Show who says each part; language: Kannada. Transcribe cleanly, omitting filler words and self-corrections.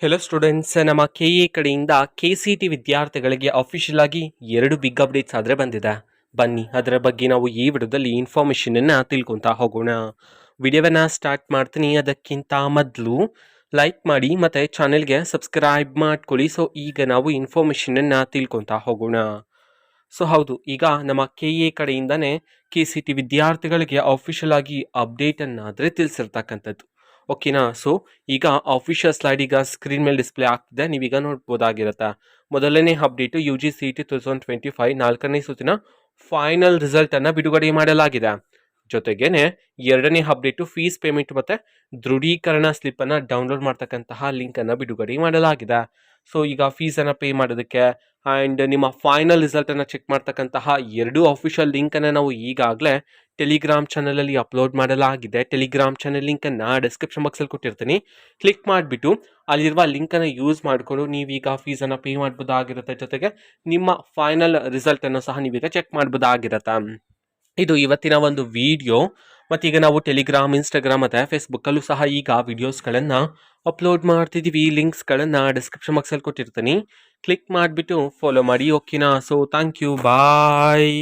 Speaker 1: ಹೆಲೋ ಸ್ಟೂಡೆಂಟ್ಸ್, ನಮ್ಮ ಕೆ ಎ ಕಡೆಯಿಂದ ಕೆ ಸಿ ಟಿ ವಿದ್ಯಾರ್ಥಿಗಳಿಗೆ ಅಫಿಷಿಯಲ್ ಆಗಿ 2 ಬಿಗ್ ಅಪ್ಡೇಟ್ಸ್ ಆದರೆ ಬಂದಿದೆ. ಬನ್ನಿ ಅದರ ಬಗ್ಗೆ ನಾವು ಈ ವಿಡಿಯೋದಲ್ಲಿ ಇನ್ಫಾರ್ಮೇಷನನ್ನು ತಿಳ್ಕೊತಾ ಹೋಗೋಣ. ವಿಡಿಯೋವನ್ನು ಸ್ಟಾರ್ಟ್ ಮಾಡ್ತೀನಿ. ಅದಕ್ಕಿಂತ ಮೊದಲು ಲೈಕ್ ಮಾಡಿ ಮತ್ತು ಚಾನೆಲ್ಗೆ ಸಬ್ಸ್ಕ್ರೈಬ್ ಮಾಡ್ಕೊಳ್ಳಿ. ಸೊ ಈಗ ನಾವು ಇನ್ಫಾರ್ಮೇಷನನ್ನು ತಿಳ್ಕೊತಾ ಹೋಗೋಣ. ಸೊ ಹೌದು, ಈಗ ನಮ್ಮ ಕೆ ಎ ಕಡೆಯಿಂದನೇ ಕೆ ಸಿ ಟಿ ವಿದ್ಯಾರ್ಥಿಗಳಿಗೆ ಅಫಿಷಿಯಲ್ ಆಗಿ ಅಪ್ಡೇಟನ್ನಾದರೆ ತಿಳಿಸಿರ್ತಕ್ಕಂಥದ್ದು. ಓಕೆನಾ. ಸೊ ಈಗ ಅಫಿಷಿಯಲ್ ಸ್ಲೈಡ್ ಈಗ ಸ್ಕ್ರೀನ್ ಮೇಲೆ ಡಿಸ್ಪ್ಲೇ ಆಗ್ತಿದೆ, ನೀವೀಗ ನೋಡ್ಬೋದಾಗಿರುತ್ತೆ. ಮೊದಲನೇ update U G C T 2025 4ನೇ ಸುತ್ತಿನ ಫೈನಲ್ ರಿಸಲ್ಟನ್ನು ಬಿಡುಗಡೆ ಮಾಡಲಾಗಿದೆ. ಜೊತೆಗೇನೆ ಎರಡನೇ ಅಪ್ಡೇಟು ಫೀಸ್ ಪೇಮೆಂಟ್ ಮತ್ತು ದೃಢೀಕರಣ ಸ್ಲಿಪ್ಪನ್ನು ಡೌನ್ಲೋಡ್ ಮಾಡ್ತಕ್ಕಂತಹ ಲಿಂಕನ್ನು ಬಿಡುಗಡೆ ಮಾಡಲಾಗಿದೆ. ಸೊ ಈಗ ಫೀಸನ್ನು ಪೇ ಮಾಡೋದಕ್ಕೆ ಆ್ಯಂಡ್ ನಿಮ್ಮ ಫೈನಲ್ ರಿಸಲ್ಟನ್ನು ಚೆಕ್ ಮಾಡ್ತಕ್ಕಂತಹ 2 ಅಫಿಷಿಯಲ್ ಲಿಂಕನ್ನು ನಾವು ಈಗಾಗಲೇ ಟೆಲಿಗ್ರಾಮ್ ಚಾನಲಲ್ಲಿ ಅಪ್ಲೋಡ್ ಮಾಡಲಾಗಿದೆ. ಟೆಲಿಗ್ರಾಮ್ ಚಾನಲ್ ಲಿಂಕನ್ನು ಡಿಸ್ಕ್ರಿಪ್ಷನ್ ಬಾಕ್ಸಲ್ಲಿ ಕೊಟ್ಟಿರ್ತೀನಿ. ಕ್ಲಿಕ್ ಮಾಡಿಬಿಟ್ಟು ಅಲ್ಲಿರುವ ಲಿಂಕನ್ನು ಯೂಸ್ ಮಾಡಿಕೊಂಡು ನೀವೀಗ ಫೀಸನ್ನು ಪೇ ಮಾಡ್ಬೋದಾಗಿರುತ್ತೆ. ಜೊತೆಗೆ ನಿಮ್ಮ ಫೈನಲ್ ರಿಸಲ್ಟನ್ನು ಸಹ ನೀವೀಗ ಚೆಕ್ ಮಾಡ್ಬೋದಾಗಿರುತ್ತೆ. ಇದು ಇವತ್ತಿನ ಒಂದು ವಿಡಿಯೋ. ಮತ್ತೀಗ ನಾವು ಟೆಲಿಗ್ರಾಮ್, ಇನ್ಸ್ಟಾಗ್ರಾಮ್ ಮತ್ತು ಫೇಸ್ಬುಕ್ಕಲ್ಲೂ ಸಹ ಈಗ ವಿಡಿಯೋಸ್ಗಳನ್ನು ಅಪ್ಲೋಡ್ ಮಾಡ್ತಿದ್ದೀವಿ. ಲಿಂಕ್ಸ್ಗಳನ್ನು ಡಿಸ್ಕ್ರಿಪ್ಷನ್ ಬಾಕ್ಸಲ್ಲಿ ಕೊಟ್ಟಿರ್ತೀನಿ. ಕ್ಲಿಕ್ ಮಾಡಿಬಿಟ್ಟು ಫಾಲೋ ಮಾಡಿ. ಓಕೆನಾ. So thank you, bye.